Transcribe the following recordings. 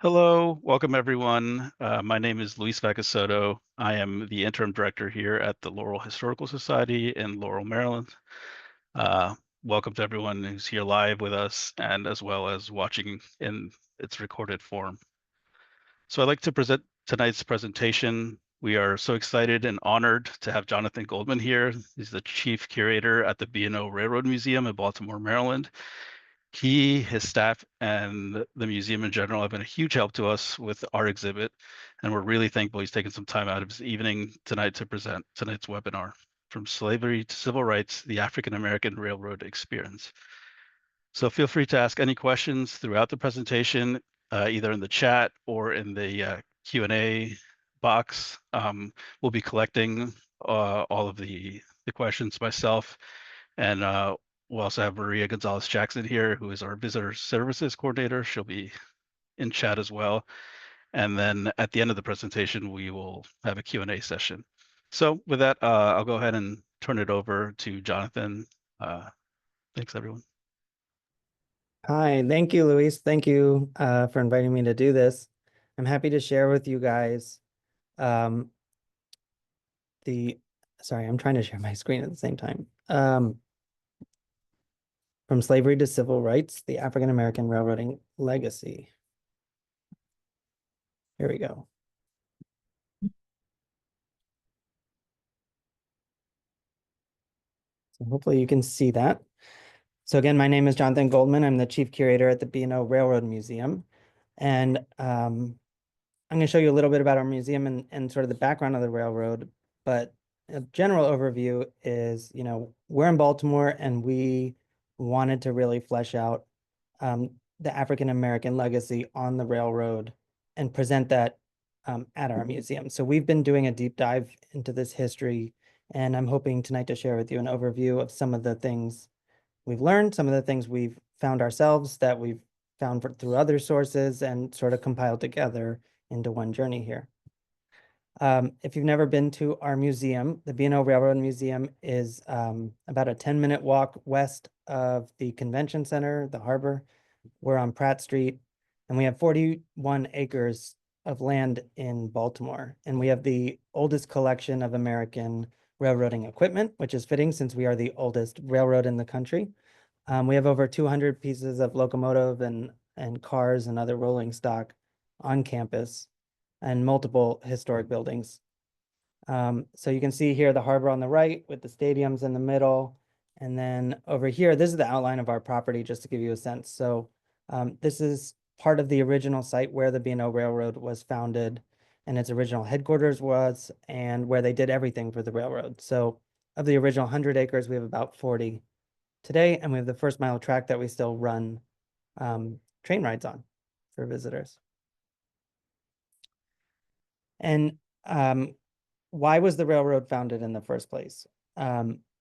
Hello, welcome everyone. My name is Luis Vacasoto. I am the interim director here at the Laurel Historical Society in Laurel, Maryland. Uh, Welcome to everyone who's here live with us and as well as watching in its recorded form. So I'd like to present tonight's presentation. We are so excited and honored to have Jonathan Goldman here. He's the chief curator at the B&O Railroad Museum in Baltimore, Maryland. He, his staff, and the museum in general have been a huge help to us with our exhibit, and we're really thankful he's taken some time out of his evening tonight to present tonight's webinar, From Slavery to Civil Rights, the African American Railroad Experience. So feel free to ask any questions throughout the presentation, either in the chat or in the Q&A box. We'll be collecting all of the questions myself, and we'll also have Maria Gonzalez-Jackson here, who is our visitor services coordinator. She'll be in chat as well. And then at the end of the presentation, we will have a Q&A session. So with that, I'll go ahead and turn it over to Jonathan. Thanks, everyone. Hi, thank you, Luis. Thank you for inviting me to do this. I'm happy to share with you guys sorry, I'm trying to share my screen at the same time. From Slavery to Civil Rights, the African American Railroading Legacy. Here we go. So hopefully you can see that. So again, my name is Jonathan Goldman. I'm the chief curator at the B&O Railroad Museum. And I'm going to show you a little bit about our museum and sort of the background of the railroad. But a general overview is, we're in Baltimore and we wanted to really flesh out the African-American legacy on the railroad and present that at our museum. So we've been doing a deep dive into this history, and I'm hoping tonight to share with you an overview of some of the things we've learned, some of the things we've found ourselves that we've found through other sources and sort of compiled together into one journey here. If you've never been to our museum, the B&O Railroad Museum is about a 10-minute walk west of the convention center, the harbor. We're on Pratt Street, and we have 41 acres of land in Baltimore. And we have the oldest collection of American railroading equipment, which is fitting since we are the oldest railroad in the country. We have over 200 pieces of locomotive and cars and other rolling stock on campus and multiple historic buildings. So you can see here the harbor on the right with the stadiums in the middle. And then over here, this is the outline of our property, just to give you a sense. So this is part of the original site where the B&O Railroad was founded and its original headquarters was, and where they did everything for the railroad. So of the original 100 acres, we have about 40 today, and we have the first mile track that we still run train rides on for visitors. And why was the railroad founded in the first place?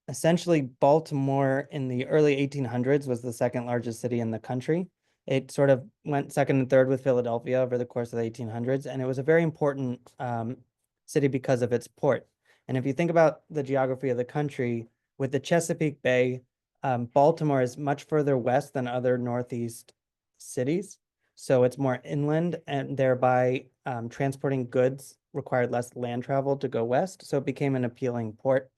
Essentially, Baltimore in the early 1800s was the second largest city in the country. It sort of went second and third with Philadelphia over the course of the 1800s, and it was a very important city because of its port. And if you think about the geography of the country, with the Chesapeake Bay, Baltimore is much further west than other Northeast cities. So it's more inland, and thereby transporting goods required less land travel to go west. So it became an appealing port.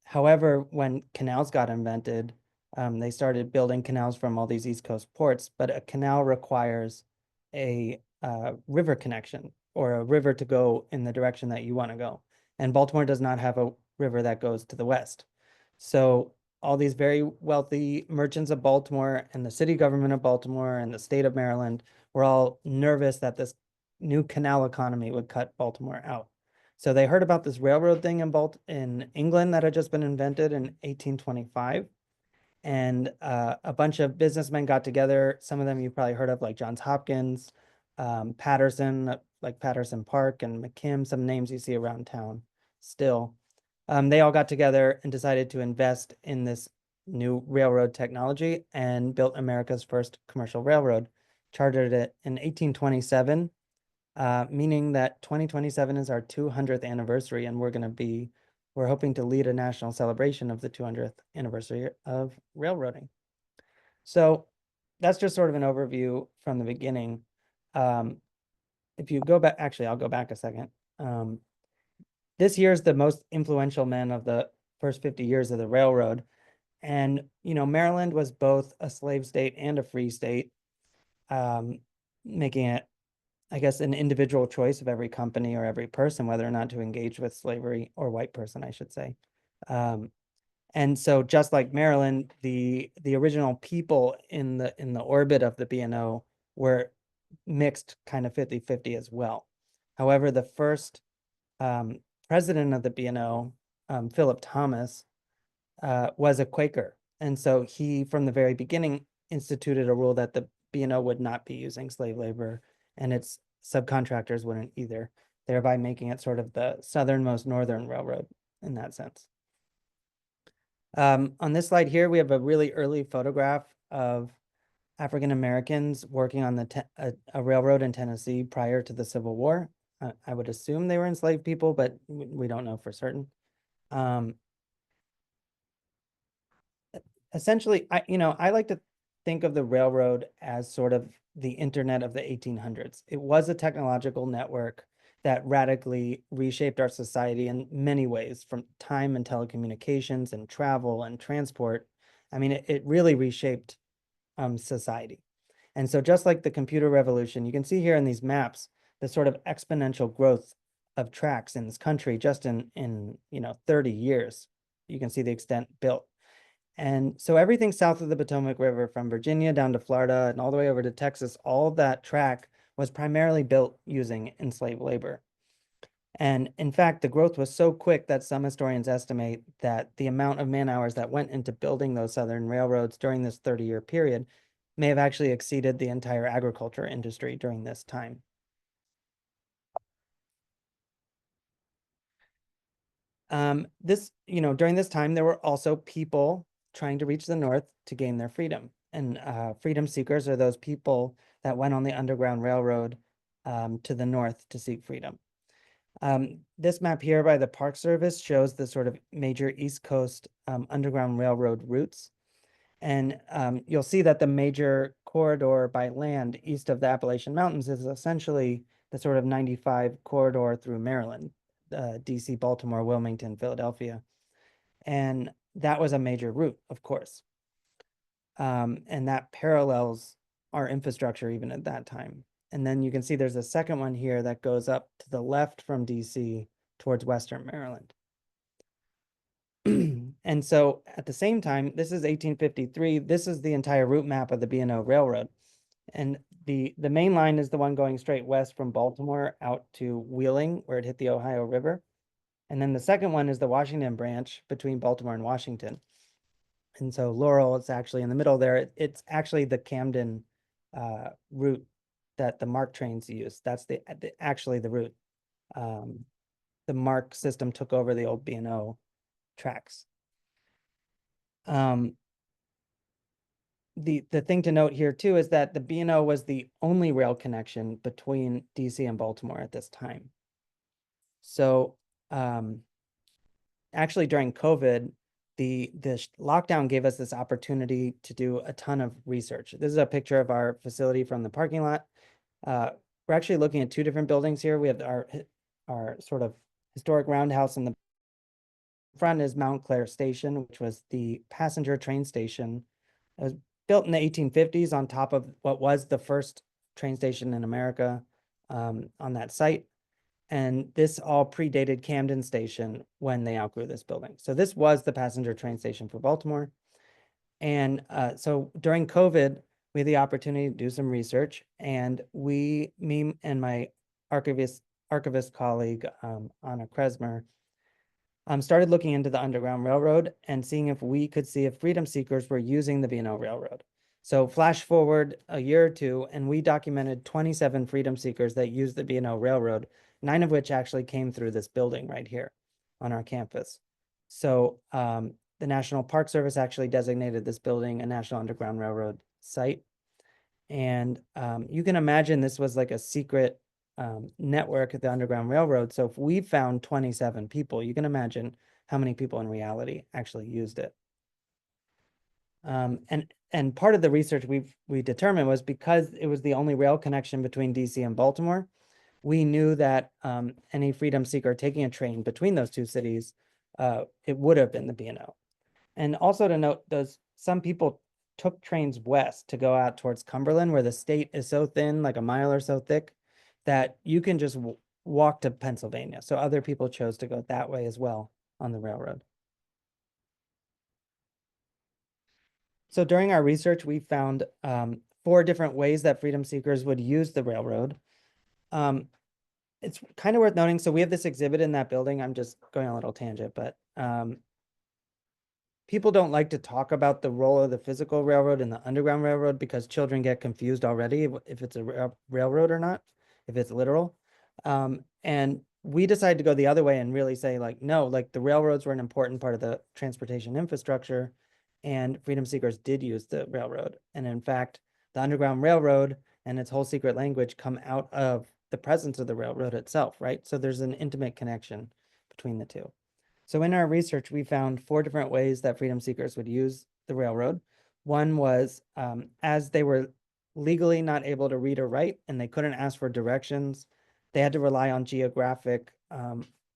However, when canals got invented, they started building canals from all these East Coast ports, but a canal requires a river connection or a river to go in the direction that you want to go. And Baltimore does not have a river that goes to the west. So all these very wealthy merchants of Baltimore and the city government of Baltimore and the state of Maryland were all nervous that this new canal economy would cut Baltimore out. So they heard about this railroad thing in England that had just been invented in 1825. And a bunch of businessmen got together. Some of them you've probably heard of, like Johns Hopkins, Patterson, like Patterson Park, and McKim, some names you see around town still. They all got together and decided to invest in this new railroad technology and built America's first commercial railroad, chartered it in 1827, meaning that 2027 is our 200th anniversary, and we're hoping to lead a national celebration of the 200th anniversary of railroading. So that's just sort of an overview from the beginning. if you go back, actually, I'll go back a second. This here is the most influential man of the first 50 years of the railroad. And, Maryland was both a slave state and a free state, making it, I guess, an individual choice of every company or every person whether or not to engage with slavery, or white person, I should say. And so just like Maryland, the original people in the orbit of the B&O were mixed kind of 50-50 as well. However, the first president of the B&O, Philip Thomas, was a Quaker. And so he, from the very beginning, instituted a rule that the B&O would not be using slave labor, and its subcontractors wouldn't either, thereby making it sort of the southernmost northern railroad in that sense. On this slide here, we have a really early photograph of African Americans working on a railroad in Tennessee prior to the Civil War. I would assume they were enslaved people, but we don't know for certain. Essentially, I like to think of the railroad as sort of the internet of the 1800s. It was a technological network that radically reshaped our society in many ways, from time and telecommunications and travel and transport. I mean, it really reshaped society. And so just like the computer revolution, you can see here in these maps the sort of exponential growth of tracks in this country just in 30 years. You can see the extent built. And so everything south of the Potomac River, from Virginia down to Florida and all the way over to Texas, all of that track was primarily built using enslaved labor. And in fact, the growth was so quick that some historians estimate that the amount of man hours that went into building those southern railroads during this 30-year period may have actually exceeded the entire agriculture industry during this time. During this time, there were also people trying to reach the north to gain their freedom. And freedom seekers are those people that went on the Underground Railroad to the north to seek freedom. This map here by the Park Service shows the sort of major East Coast Underground Railroad routes. And you'll see that the major corridor by land east of the Appalachian Mountains is essentially the sort of 95 corridor through Maryland, DC, Baltimore, Wilmington, Philadelphia. And that was a major route, of course. And that parallels our infrastructure even at that time. And then you can see there's a second one here that goes up to the left from DC towards Western Maryland. And so at the same time, this is 1853. This is the entire route map of the B&O Railroad. And the main line is the one going straight west from Baltimore out to Wheeling, where it hit the Ohio River. And then the second one is the Washington branch between Baltimore and Washington. And so Laurel is actually in the middle there. It's actually the Camden route that the MARC trains use. That's actually the route. The MARC system took over the old B&O tracks. The thing to note here too is that the B&O was the only rail connection between DC and Baltimore at this time. So actually during COVID, the lockdown gave us this opportunity to do a ton of research. This is a picture of our facility from the parking lot. We're actually looking at two different buildings here. We have our sort of historic roundhouse in the front is Mount Clair Station, which was the passenger train station. It was built in the 1850s on top of what was the first train station in America on that site. And this all predated Camden Station when they outgrew this building. So this was the passenger train station for Baltimore. And so during COVID, we had the opportunity to do some research, and me and my archivist colleague, Anna Kresmer, started looking into the Underground Railroad and seeing if we could see if freedom seekers were using the B&O Railroad. So flash forward a year or two, and we documented 27 freedom seekers that used the B&O Railroad, 9 of which actually came through this building right here on our campus. So the National Park Service actually designated this building a National Underground Railroad site. And you can imagine this was like a secret network at the Underground Railroad. So if we found 27 people, you can imagine how many people in reality actually used it. And part of the research we determined was because it was the only rail connection between DC and Baltimore, we knew that any freedom seeker taking a train between those two cities, it would have been the B&O. And also to note, those some people took trains west to go out towards Cumberland, where the state is so thin, like a mile or so thick, that you can just walk to Pennsylvania. So other people chose to go that way as well on the railroad. So during our research, we found 4 different ways that freedom seekers would use the railroad. It's kind of worth noting. So we have this exhibit in that building. I'm just going on a little tangent, but people don't like to talk about the role of the physical railroad and the underground railroad because children get confused already if it's a railroad or not, if it's literal. And we decided to go the other way and really say, like, no, like the railroads were an important part of the transportation infrastructure, and freedom seekers did use the railroad. And in fact, the Underground Railroad and its whole secret language come out of the presence of the railroad itself, right? So there's an intimate connection between the two. So in our research, we found 4 different ways that freedom seekers would use the railroad. One was as they were legally not able to read or write and they couldn't ask for directions, they had to rely on geographic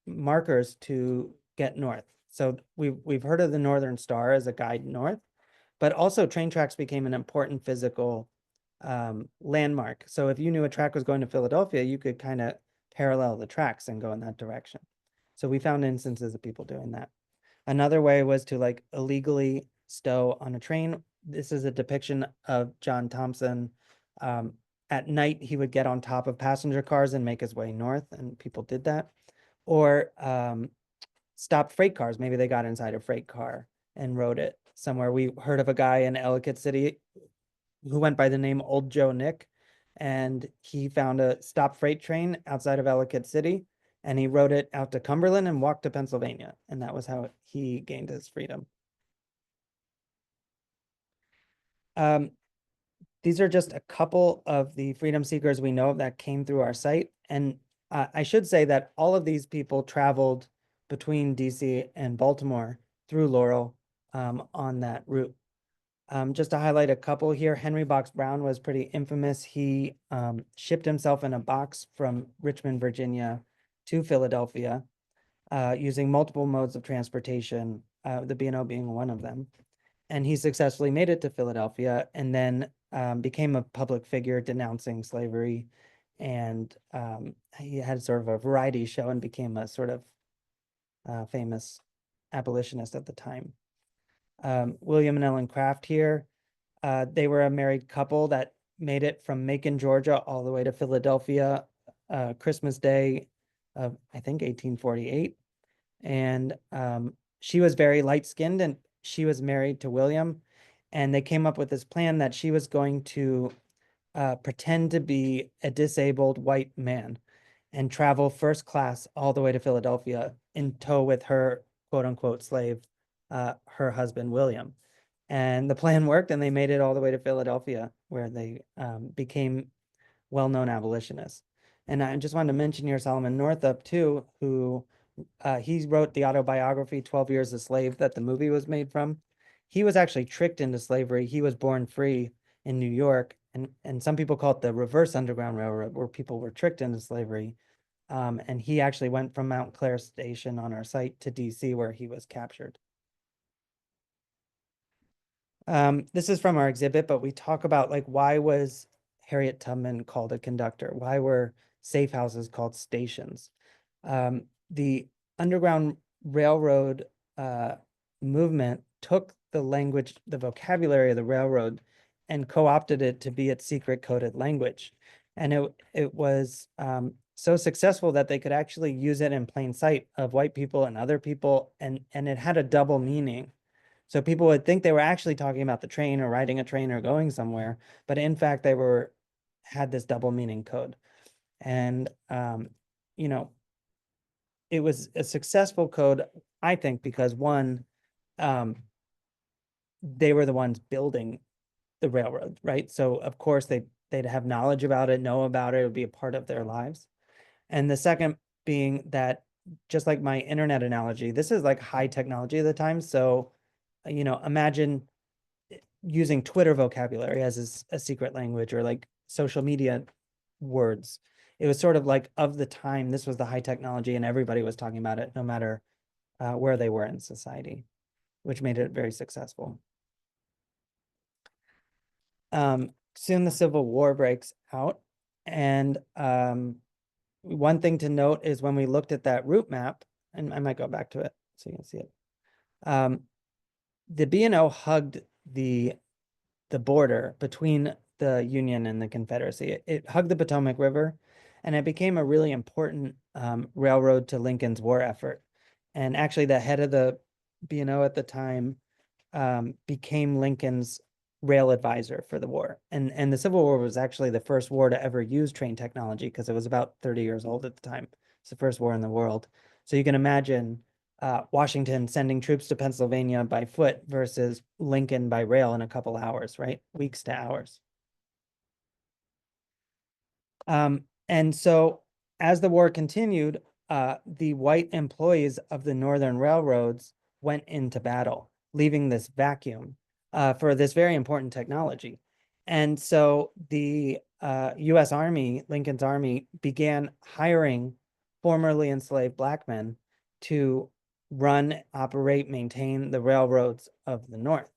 markers to get north. So we've heard of the Northern Star as a guide north, but also train tracks became an important physical landmark. So if you knew a track was going to Philadelphia, you could kind of parallel the tracks and go in that direction. So we found instances of people doing that. Another way was to like illegally stow on a train. This is a depiction of John Thompson. At night, he would get on top of passenger cars and make his way north, and people did that. Or stop freight cars. Maybe they got inside a freight car and rode it somewhere. We heard of a guy in Ellicott City who went by the name Old Joe Nick, and he found a stop freight train outside of Ellicott City, and he rode it out to Cumberland and walked to Pennsylvania, and that was how he gained his freedom. These are just a couple of the freedom seekers we know of that came through our site, and I should say that all of these people traveled between DC and Baltimore through Laurel on that route. Just to highlight a couple here, Henry Box Brown was pretty infamous. He shipped himself in a box from Richmond, Virginia to Philadelphia using multiple modes of transportation, the B&O being one of them. And he successfully made it to Philadelphia and then became a public figure denouncing slavery. And he had sort of a variety show and became a sort of famous abolitionist at the time. William and Ellen Craft here. They were a married couple that made it from Macon, Georgia, all the way to Philadelphia, Christmas Day of, I think, 1848. And she was very light-skinned, and she was married to William. And they came up with this plan that she was going to pretend to be a disabled white man and travel first class all the way to Philadelphia in tow with her quote unquote slave, her husband, William. And the plan worked, and they made it all the way to Philadelphia, where they became well-known abolitionists. And I just wanted to mention here Solomon Northup, too, who he wrote the autobiography, 12 Years a Slave, that the movie was made from. He was actually tricked into slavery. He was born free in New York, and some people call it the reverse Underground Railroad, where people were tricked into slavery. And he actually went from Mount Clair Station on our site to DC, where he was captured. This is from our exhibit, but we talk about like why was Harriet Tubman called a conductor? Why were safe houses called stations? The Underground Railroad movement took the language, the vocabulary of the railroad, and co-opted it to be its secret coded language. And it was so successful that they could actually use it in plain sight of white people and other people, and it had a double meaning. So people would think they were actually talking about the train or riding a train or going somewhere, but in fact they had this double meaning code. And you know, it was a successful code, I think, because one, they were the ones building the railroad, right? So of course they'd have knowledge about it, know about it, it would be a part of their lives. And the second being that, just like my internet analogy, this is like high technology at the time. So, imagine using Twitter vocabulary as a secret language, or like social media words. It was sort of like of the time, this was the high technology and everybody was talking about it, no matter where they were in society, which made it very successful. Soon the Civil War breaks out. And one thing to note is when we looked at that route map, and I might go back to it so you can see it. The B&O hugged the border between the Union and the Confederacy. It hugged the Potomac River, and it became a really important railroad to Lincoln's war effort. And actually, the head of the B&O at the time became Lincoln's rail advisor for the war. And the Civil War was actually the first war to ever use train technology, because it was about 30 years old at the time. It's the first war in the world. So you can imagine Washington sending troops to Pennsylvania by foot versus Lincoln by rail in a couple hours, right? Weeks to hours. And so as the war continued, the white employees of the Northern railroads went into battle, leaving this vacuum for this very important technology. And so the US Army, Lincoln's Army, began hiring formerly enslaved Black men to run, operate, maintain the railroads of the North.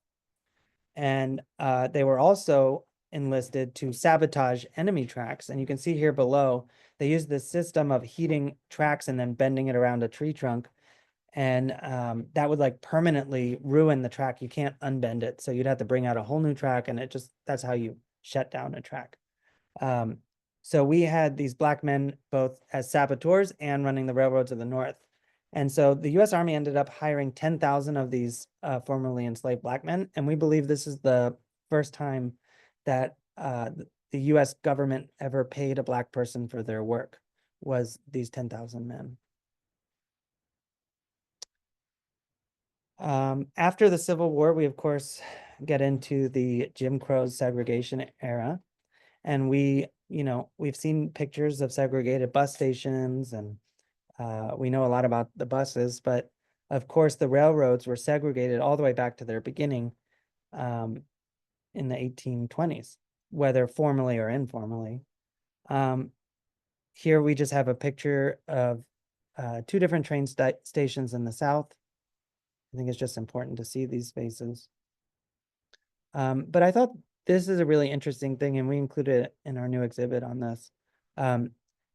And they were also enlisted to sabotage enemy tracks. And you can see here below, they used this system of heating tracks and then bending it around a tree trunk. And that would like permanently ruin the track. You can't unbend it. So you'd have to bring out a whole new track, and that's how you shut down a track. So we had these Black men both as saboteurs and running the railroads of the North. And so the US Army ended up hiring 10,000 of these formerly enslaved Black men. And we believe this is the first time that the US government ever paid a Black person for their work, was these 10,000 men. After the Civil War, we of course get into the Jim Crow segregation era. And we've seen pictures of segregated bus stations, and we know a lot about the buses, but of course the railroads were segregated all the way back to their beginning in the 1820s, whether formally or informally. Here we just have a picture of two different train stations in the South. I think it's just important to see these faces. But I thought this is a really interesting thing, and we included it in our new exhibit on this.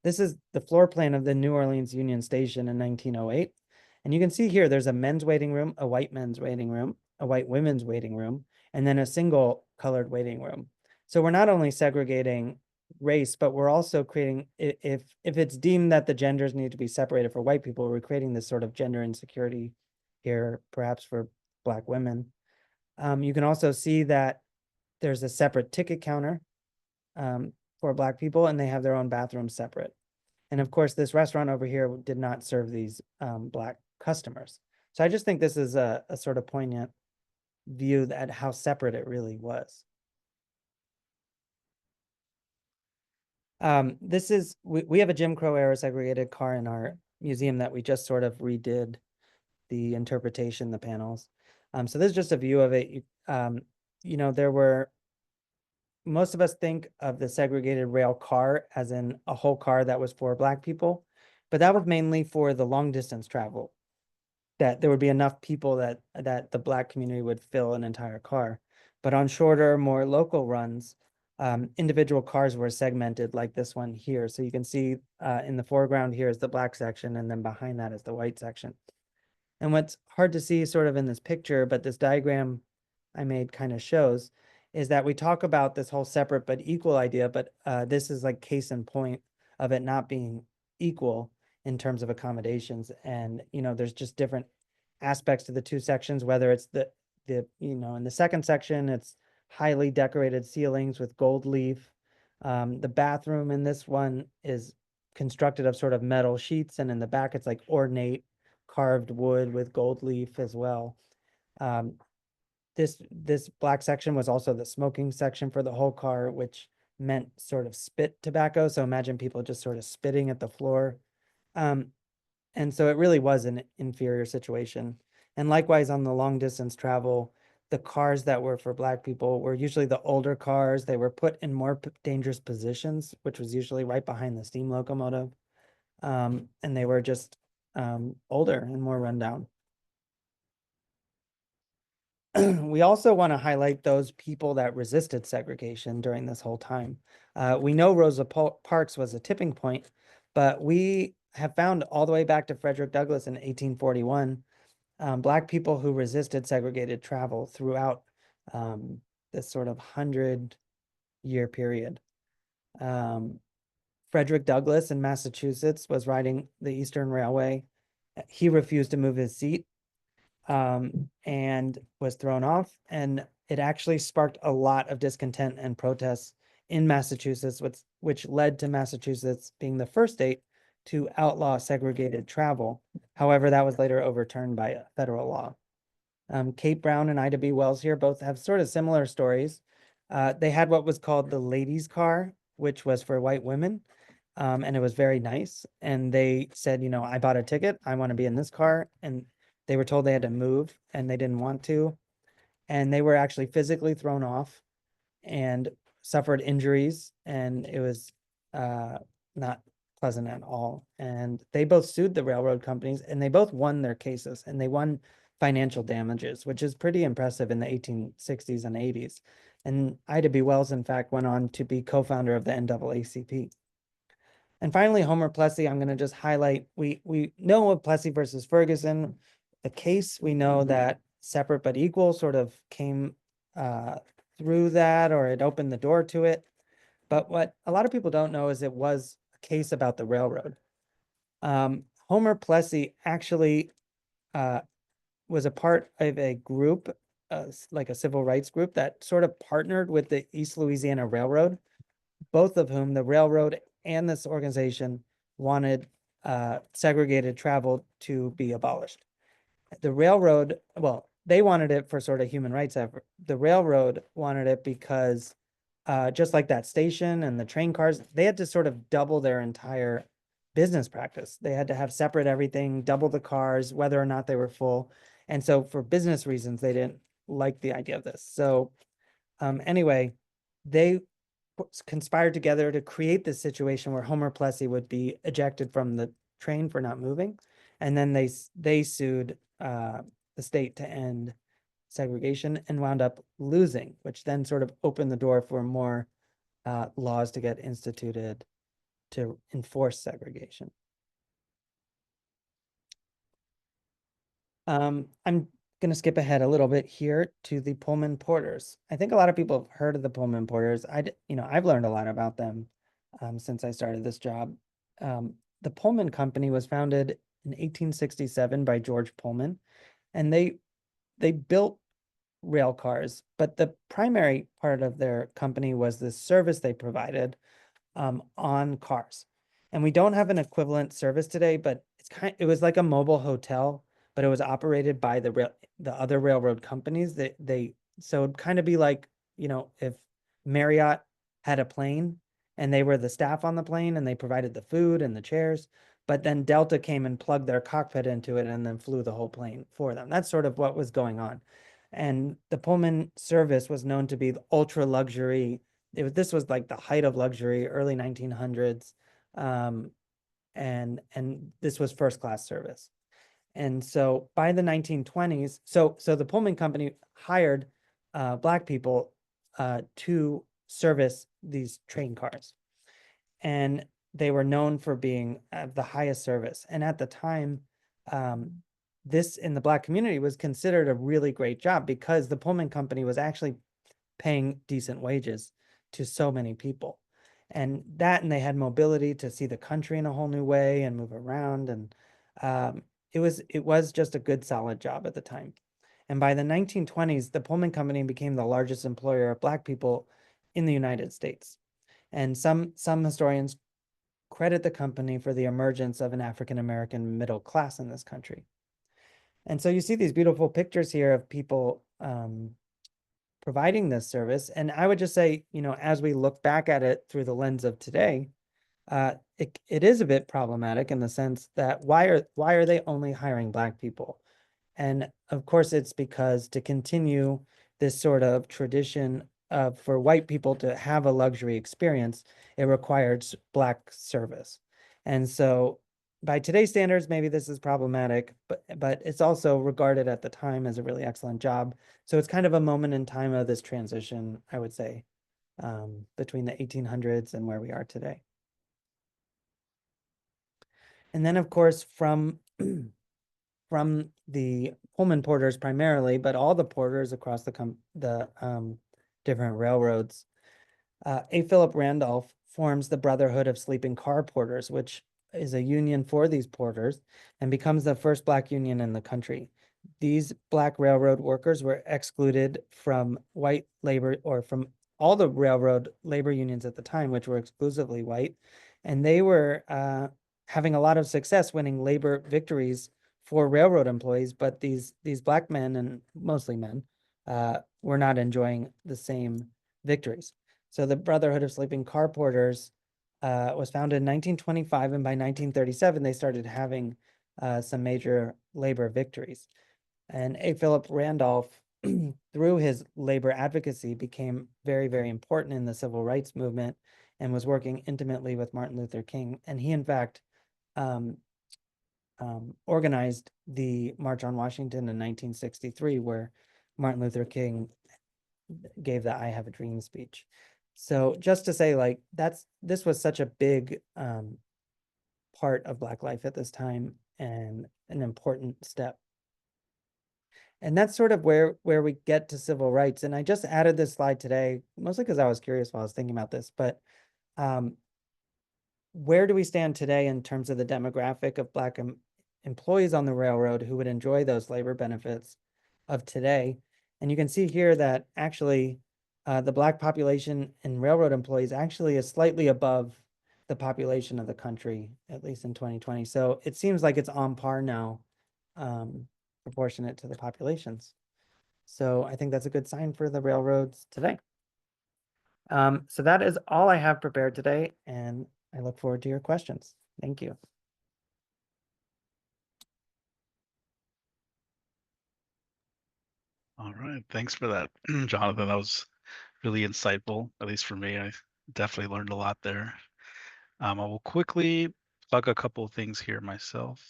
This is the floor plan of the New Orleans Union Station in 1908. And you can see here, there's a men's waiting room, a white men's waiting room, a white women's waiting room, and then a single colored waiting room. So we're not only segregating race, but we're also creating, if it's deemed that the genders need to be separated for white people, we're creating this sort of gender insecurity here, perhaps for Black women. You can also see that there's a separate ticket counter for Black people, and they have their own bathrooms separate. And of course, this restaurant over here did not serve these Black customers. So I just think this is a sort of poignant view at how separate it really was. We have a Jim Crow era segregated car in our museum that we just sort of redid the interpretation, the panels. So this is just a view of it. There were, most of us think of the segregated rail car as in a whole car that was for Black people, but that was mainly for the long distance travel, that there would be enough people that the Black community would fill an entire car. But on shorter, more local runs, individual cars were segmented like this one here. So you can see in the foreground here is the Black section, and then behind that is the white section. And what's hard to see sort of in this picture, but this diagram I made kind of shows, is that we talk about this whole separate but equal idea, but this is like case in point of it not being equal in terms of accommodations. And, there's just different aspects to the two sections, whether it's in the second section, it's highly decorated ceilings with gold leaf. The bathroom in this one is constructed of sort of metal sheets, and in the back, it's like ornate carved wood with gold leaf as well. This Black section was also the smoking section for the whole car, which meant sort of spit tobacco. So imagine people just sort of spitting at the floor. And so it really was an inferior situation. And likewise on the long distance travel, the cars that were for Black people were usually the older cars. They were put in more dangerous positions, which was usually right behind the steam locomotive. And they were just older and more rundown. We also want to highlight those people that resisted segregation during this whole time. We know Rosa Parks was a tipping point, but we have found all the way back to Frederick Douglass in 1841, Black people who resisted segregated travel throughout this sort of 100-year period. Frederick Douglass in Massachusetts was riding the Eastern Railway. He refused to move his seat and was thrown off. And it actually sparked a lot of discontent and protests in Massachusetts, which led to Massachusetts being the first state to outlaw segregated travel. However, that was later overturned by federal law. Kate Brown and Ida B. Wells here both have sort of similar stories. They had what was called the ladies' car, which was for white women. And it was very nice. And they said, I bought a ticket. I want to be in this car. And they were told they had to move and they didn't want to. And they were actually physically thrown off and suffered injuries. And it was not pleasant at all. And they both sued the railroad companies and they both won their cases, and they won financial damages, which is pretty impressive in the 1860s and 80s. And Ida B. Wells, in fact, went on to be co-founder of the NAACP. And finally, Homer Plessy, I'm going to just highlight, we know of Plessy versus Ferguson, the case. We know that separate but equal sort of came through that, or it opened the door to it. But what a lot of people don't know is it was a case about the railroad. Homer Plessy actually was a part of a group, like a civil rights group that sort of partnered with the East Louisiana Railroad, both of whom, the railroad and this organization, wanted segregated travel to be abolished. The railroad, well, they wanted it for sort of human rights effort. The railroad wanted it because just like that station and the train cars, they had to sort of double their entire business practice. They had to have separate everything, double the cars, whether or not they were full. And so for business reasons, they didn't like the idea of this. So anyway, they conspired together to create this situation where Homer Plessy would be ejected from the train for not moving. And then they sued the state to end segregation and wound up losing, which then sort of opened the door for more laws to get instituted to enforce segregation. I'm going to skip ahead a little bit here to the Pullman Porters. I think a lot of people have heard of the Pullman Porters. I've learned a lot about them since I started this job. The Pullman Company was founded in 1867 by George Pullman, and they built rail cars, but the primary part of their company was the service they provided on cars. And we don't have an equivalent service today, but it was like a mobile hotel, but it was operated by the other railroad companies. So it'd kind of be like, if Marriott had a plane and they were the staff on the plane and they provided the food and the chairs, but then Delta came and plugged their cockpit into it and then flew the whole plane for them. That's sort of what was going on. And the Pullman service was known to be the ultra luxury. This was like the height of luxury, early 1900s. And this was first class service. And so by the 1920s, so the Pullman Company hired Black people to service these train cars. And they were known for being the highest service. And at the time, this in the Black community was considered a really great job because the Pullman Company was actually paying decent wages to so many people. And they had mobility to see the country in a whole new way and move around. And it was just a good, solid job at the time. And by the 1920s, the Pullman Company became the largest employer of Black people in the United States. And some historians credit the company for the emergence of an African-American middle class in this country. And so you see these beautiful pictures here of people providing this service. And I would just say, as we look back at it through the lens of today, it is a bit problematic in the sense that why are they only hiring Black people? And of course, it's because to continue this sort of tradition of for white people to have a luxury experience, it required Black service. And so by today's standards, maybe this is problematic, but it's also regarded at the time as a really excellent job. So it's kind of a moment in time of this transition, I would say, between the 1800s and where we are today. And then, of course, from from the Pullman porters primarily, but all the porters across the different railroads, A. Philip Randolph forms the Brotherhood of Sleeping Car Porters, which is a union for these porters and becomes the first Black union in the country. These Black railroad workers were excluded from white labor or from all the railroad labor unions at the time, which were exclusively white, and they were having a lot of success winning labor victories for railroad employees, but these Black men, and mostly men, were not enjoying the same victories. So the Brotherhood of Sleeping Car Porters was founded in 1925, and by 1937, they started having some major labor victories. And A. Philip Randolph, through his labor advocacy, became very, very important in the civil rights movement and was working intimately with Martin Luther King. And he, in fact, um, organized the March on Washington in 1963, where Martin Luther King gave the I Have a Dream speech. So just to say, like, this was such a big part of Black life at this time and an important step. And that's sort of where we get to civil rights. And I just added this slide today, mostly because I was curious while I was thinking about this, but where do we stand today in terms of the demographic of Black employees on the railroad who would enjoy those labor benefits of today? And you can see here that actually the Black population in railroad employees actually is slightly above the population of the country, at least in 2020. So it seems like it's on par now, proportionate to the populations. So I think that's a good sign for the railroads today. So that is all I have prepared today, and I look forward to your questions. Thank you. All right, thanks for that, Jonathan. That was really insightful, at least for me. I definitely learned a lot there. I will quickly plug a couple of things here myself.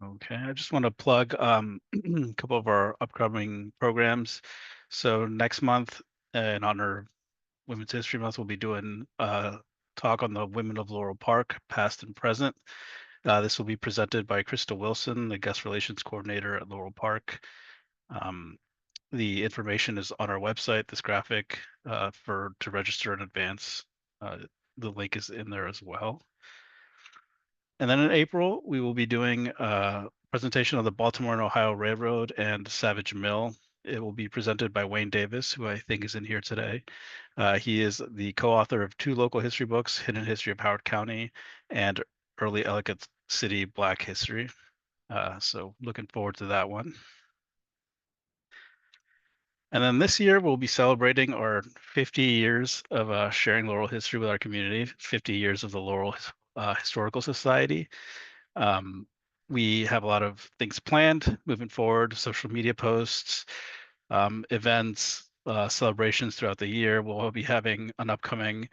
Okay, I just want to plug a couple of our upcoming programs. So next month, in honor of Women's History Month, we'll be doing a talk on the women of Laurel Park, past and present. This will be presented by Krista Wilson, the guest relations coordinator at Laurel Park. The information is on our website, this graphic, to register in advance. The link is in there as well. And then in April, we will be doing a presentation on the Baltimore and Ohio Railroad and Savage Mill. It will be presented by Wayne Davis, who I think is in here today. He is the co-author of 2 local history books, Hidden History of Howard County and Early Ellicott City Black History. So looking forward to that one. And then this year, we'll be celebrating our 50 years of sharing Laurel history with our community, 50 years of the Laurel Historical Society. We have a lot of things planned moving forward, social media posts, events, celebrations throughout the year. We'll be having an upcoming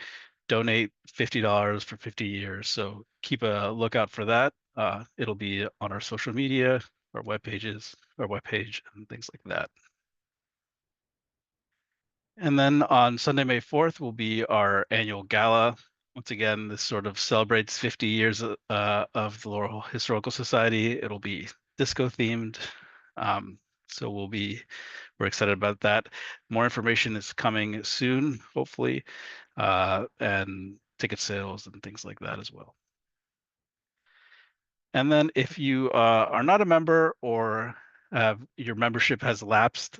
donate $50 for 50 years. So keep a lookout for that. It'll be on our social media, our web pages, our webpage, and things like that. And then on Sunday, May 4th, will be our annual gala. Once again, this sort of celebrates 50 years of the Laurel Historical Society. It'll be disco themed. So we're excited about that. More information is coming soon, hopefully, and ticket sales and things like that as well. And then if you are not a member or your membership has lapsed,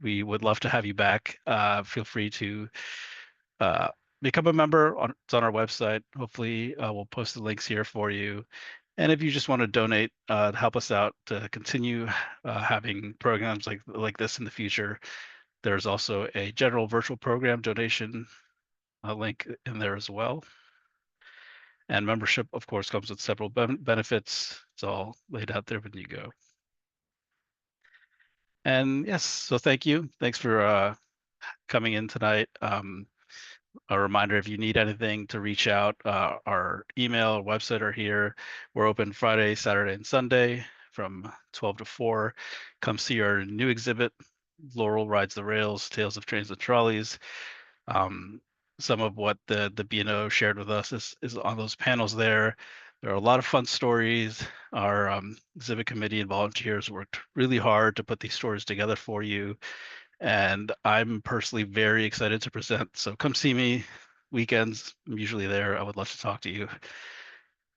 we would love to have you back. Feel free to become a member. It's on our website. Hopefully, we'll post the links here for you. And if you just want to donate to help us out to continue having programs like this in the future, there's also a general virtual program donation link in there as well. And membership, of course, comes with several benefits. It's all laid out there when you go. And yes, so thank you. Thanks for coming in tonight. A reminder, if you need anything to reach out, our email, website are here. We're open Friday, Saturday, and Sunday from 12 to 4. Come see our new exhibit, Laurel Rides the Rails, Tales of Trains and Trolleys. Some of what the B&O shared with us is on those panels there. There are a lot of fun stories. Our exhibit committee and volunteers worked really hard to put these stories together for you. And I'm personally very excited to present. So come see me weekends. I'm usually there. I would love to talk to you.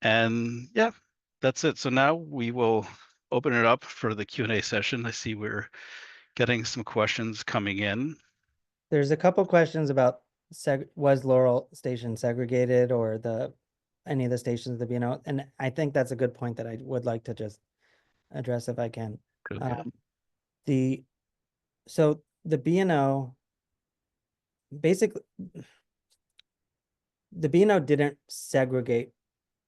And yeah, that's it. So now we will open it up for the Q&A session. I see we're getting some questions coming in. There's a couple questions about was Laurel Station segregated or any of the stations of the B&O, and I think that's a good point that I would like to just address if I can. Okay. The so the B&O basically the B&O didn't segregate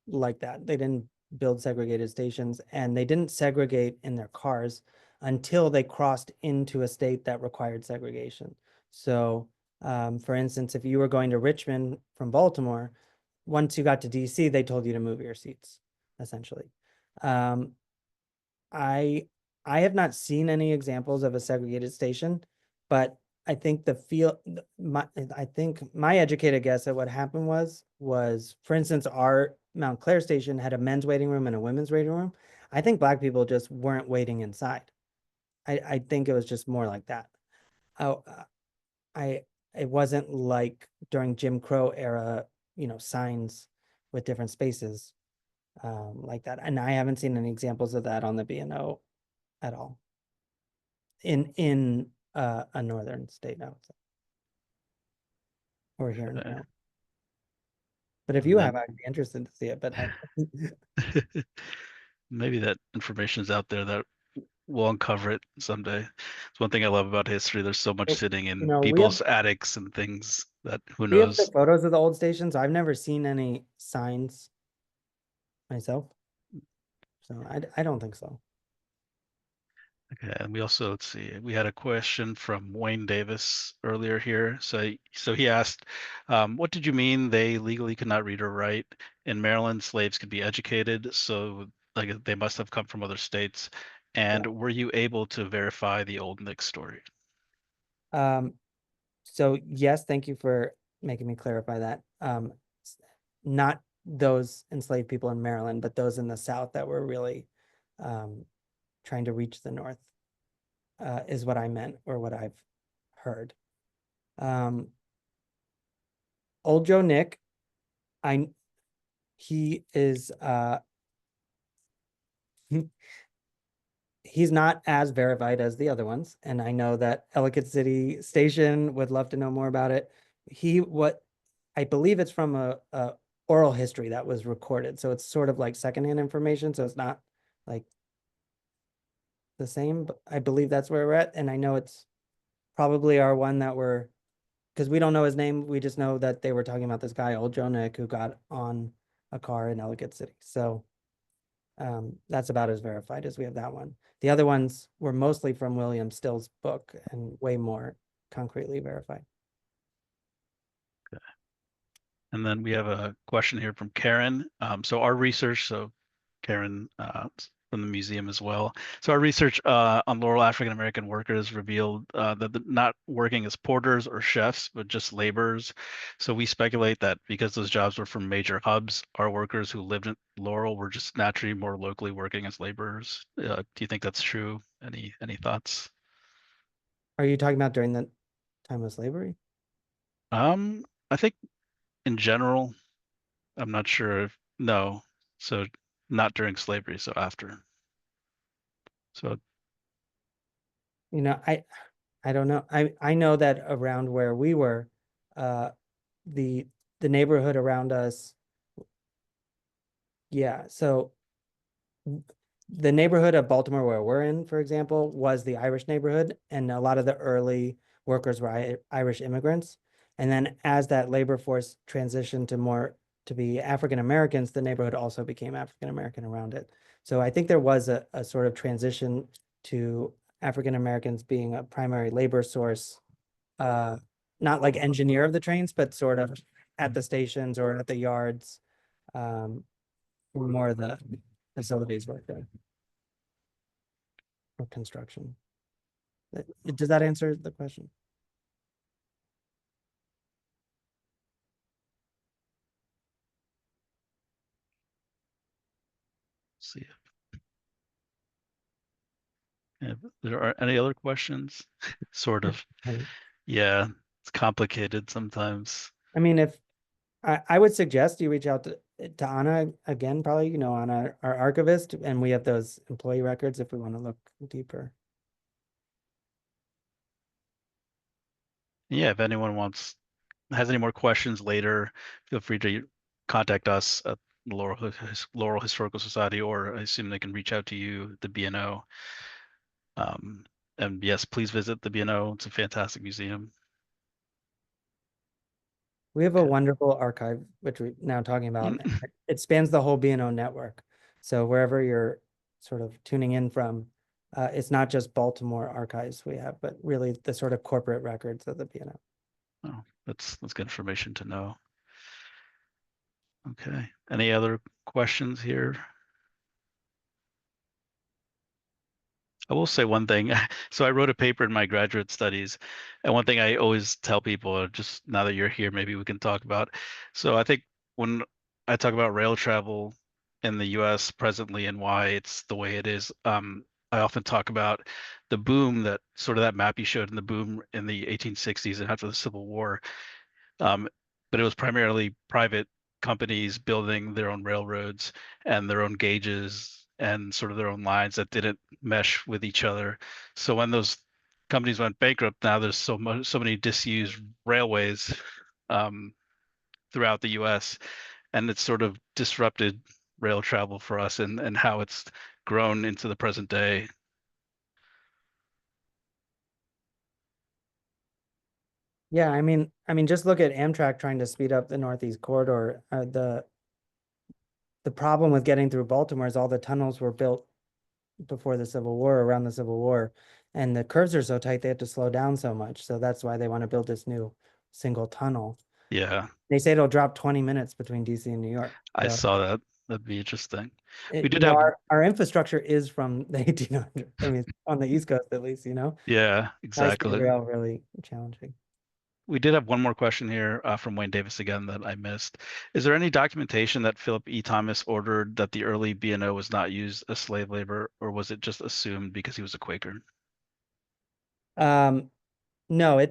like that. They didn't build segregated stations, and they didn't segregate in their cars until they crossed into a state that required segregation. So, for instance, if you were going to Richmond from Baltimore, once you got to DC, they told you to move your seats, essentially. Um, I I have not seen any examples of a segregated station, but I think I think my educated guess at what happened was for instance, our Mount Clair station had a men's waiting room and a women's waiting room. I think Black people just weren't waiting inside. I think it was just more like that. Oh, I it wasn't like during Jim Crow era, signs with different spaces like that. And I haven't seen any examples of that on the B&O at all in a northern state, I would say, or here in Okay. Maryland. But if And you have, then I'd be interested to see it. But I, maybe that information is out there that we'll uncover it someday. It's one thing I love about history. There's so much you sitting in know, people's attics and things that who we have the knows. photos of the old stations. I've never seen any signs myself, so I don't think so. Okay, and we also, let's see, we had a question from Wayne Davis earlier here. So he asked, what did you mean they legally could not read or write? In Maryland, slaves could be educated, so like they must have come from other states. And Yeah. were you able to verify the old Nick story? Um, so yes, thank you for making me clarify that. Not those enslaved people in Maryland, but those in the South that were really um, trying to reach the North, is what I meant or what I've heard. Um, Old Joe Nick, I he is he's not as verified as the other ones, and I know that Ellicott City Station would love to know more about it. What I believe it's from a oral history that was recorded, so it's sort of like secondhand information, so it's not like the same, but I believe that's where we're at, and I know it's probably our one that we're because we don't know his name. We just know that they were talking about this guy, Old Joe Nick, who got on a car in Ellicott City. So that's about as verified as we have that one. The other ones were mostly from William Still's book and way more concretely verified. And then we have a question here from Karen. So our research, so Karen from the museum as well. So our research on Laurel African American workers revealed that they're not working as porters or chefs, but just laborers. So we speculate that because those jobs were from major hubs, our workers who lived in Laurel were just naturally more locally working as laborers. Do you think that's true? Any thoughts? Are you talking about during the time of slavery? I think in general, I'm not sure if no. So not during slavery, so after. So You know, I don't know. I know that around where we were, uh, the the neighborhood around us, yeah. So the neighborhood of Baltimore where we're in, for example, was the Irish neighborhood, and a lot of the early workers were Irish immigrants. And then as that labor force transitioned to be African Americans, the neighborhood also became African American around it. So I think there was a sort of transition to African Americans being a primary labor source, uh, not like engineer of the trains, but sort of at the stations or at the yards, more of the facilities work there or construction. Does that answer the question? See if there are any other questions. Sort of. Yeah, it's complicated sometimes. I mean, if I would suggest you reach out to Anna again, probably, Anna, our archivist, and we have those employee records if we want to look deeper. Yeah, if anyone has any more questions later, feel free to contact us at Laurel Historical Society, or I assume they can reach out to you, the B&O. And yes, please visit the B&O. It's a fantastic museum. We have a Okay. wonderful archive, which we're now talking about. Mm. It spans the whole B&O network. So wherever you're sort of tuning in from, it's not just Baltimore archives we have, but really the sort of corporate records of the B&O. Oh, that's good information to know. Okay. Any other questions here? I will say one thing. So I wrote a paper in my graduate studies, and one thing I always tell people, just now that you're here, maybe we can talk about. So I think when I talk about rail travel in the US presently and why it's the way it is, I often talk about the boom that map you showed in the boom in the 1860s and after the Civil War. Um, but it was primarily private companies building their own railroads and their own gauges and sort of their own lines that didn't mesh with each other. So when those companies went bankrupt, now there's so many disused railways um, throughout the U.S. and it's sort of disrupted rail travel for us and how it's grown into the present day. Yeah, I mean, just look at Amtrak trying to speed up the Northeast Corridor. The problem with getting through Baltimore is all the tunnels were built before the Civil War, around the Civil War, and the curves are so tight they have to slow down so much. So that's why they want to build this new single tunnel. Yeah, They say it'll drop 20 minutes between DC and New York. I So saw that. That'd be interesting. We it, did have, our infrastructure is from the 1800s. I mean, on the East Coast at least, yeah, high-speed exactly. rail really challenging. We did have one more question here from Wayne Davis again that I missed. Is there any documentation that Philip E. Thomas ordered that the early B&O was not used as slave labor, or was it just assumed because he was a Quaker? Um, no,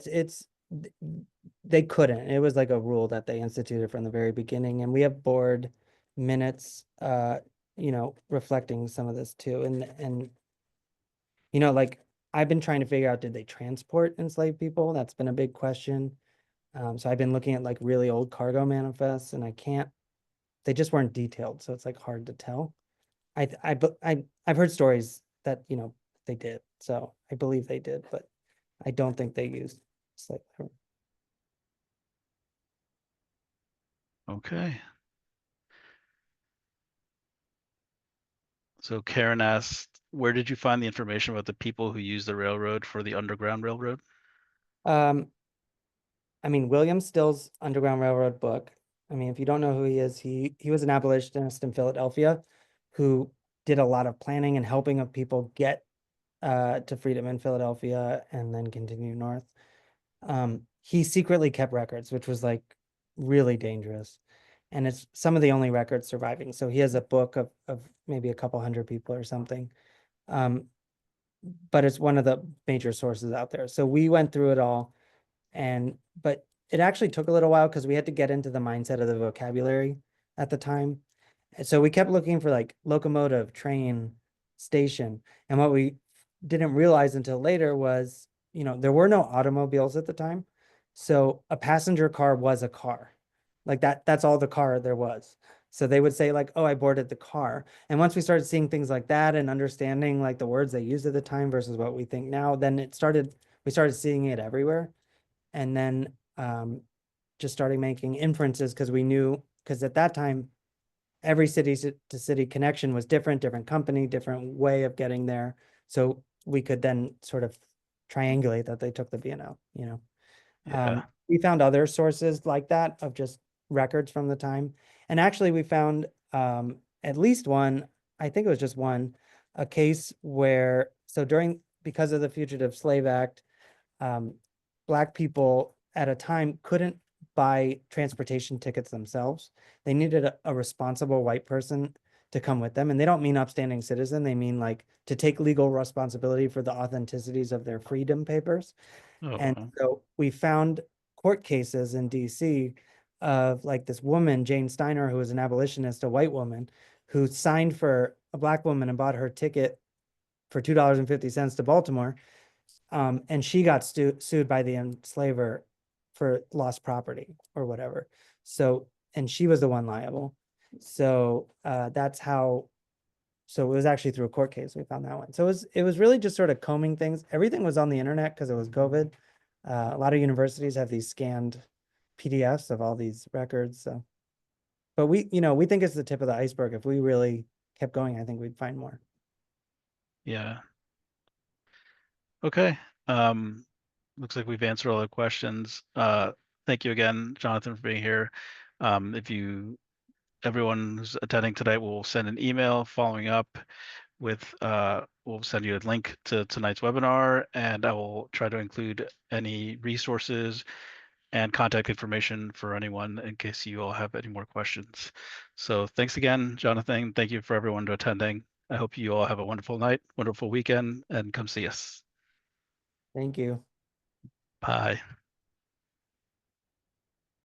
they couldn't. It was like a rule that they instituted from the very beginning, and we have board minutes, reflecting some of this too. And like I've been trying to figure out, did they transport enslaved people? That's been a big question. So I've been looking at like really old cargo manifests, and they just weren't detailed, so it's like hard to tell. I've heard stories that they did, so I believe they did, but I don't think they used slave labor. Okay. So Karen asked, where did you find the information about the people who used the railroad for the Underground Railroad? Um, I mean, William Still's Underground Railroad book. I mean, if you don't know who he is, he was an abolitionist in Philadelphia who did a lot of planning and helping of people get to freedom in Philadelphia and then continue north. He secretly kept records, which was like really dangerous. And it's some of the only records surviving. So he has a book of maybe a couple hundred people or something. Um, but it's one of the major sources out there. So we went through it all, but it actually took a little while because we had to get into the mindset of the vocabulary at the time. And so we kept looking for like locomotive, train, station. And what we didn't realize until later was, there were no automobiles at the time. So a passenger car was a car. Like that's all the car there was. So they would say like, "Oh, I boarded the car." And once we started seeing things like that and understanding like the words they used at the time versus what we think now, then we started seeing it everywhere. And then just started making inferences because we knew, because at that time, every city to city connection was different, different company, different way of getting there. So we could then sort of triangulate that they took the B&O, you know. Yeah. We found other sources like that of just records from the time. And actually we found at least one, I think it was just one, a case where, so because of the Fugitive Slave Act, um, Black people at a time couldn't buy transportation tickets themselves. They needed a responsible white person to come with them. And they don't mean upstanding citizen. They mean like to take legal responsibility for the authenticities of their freedom papers. Oh, And wow. so we found court cases in DC of like this woman, Jane Steiner, who was an abolitionist, a white woman, who signed for a Black woman and bought her ticket for $2.50 to Baltimore. And she got sued by the enslaver for lost property or whatever. So, and she was the one liable. So that's how. So it was actually through a court case we found that one. So it was really just sort of combing things. Everything was on the internet because it was COVID. A lot of universities have these scanned PDFs of all these records. So, but we think it's the tip of the iceberg. If we really kept going, I think we'd find more. Yeah. Okay. Looks like we've answered all the questions. Thank you again, Jonathan, for being here. If you everyone who's attending tonight will send an email following up with we'll send you a link to tonight's webinar, and I will try to include any resources and contact information for anyone in case you all have any more questions. So thanks again, Jonathan. Thank you for everyone attending. I hope you all have a wonderful night, wonderful weekend, and come see us. Thank you. Bye.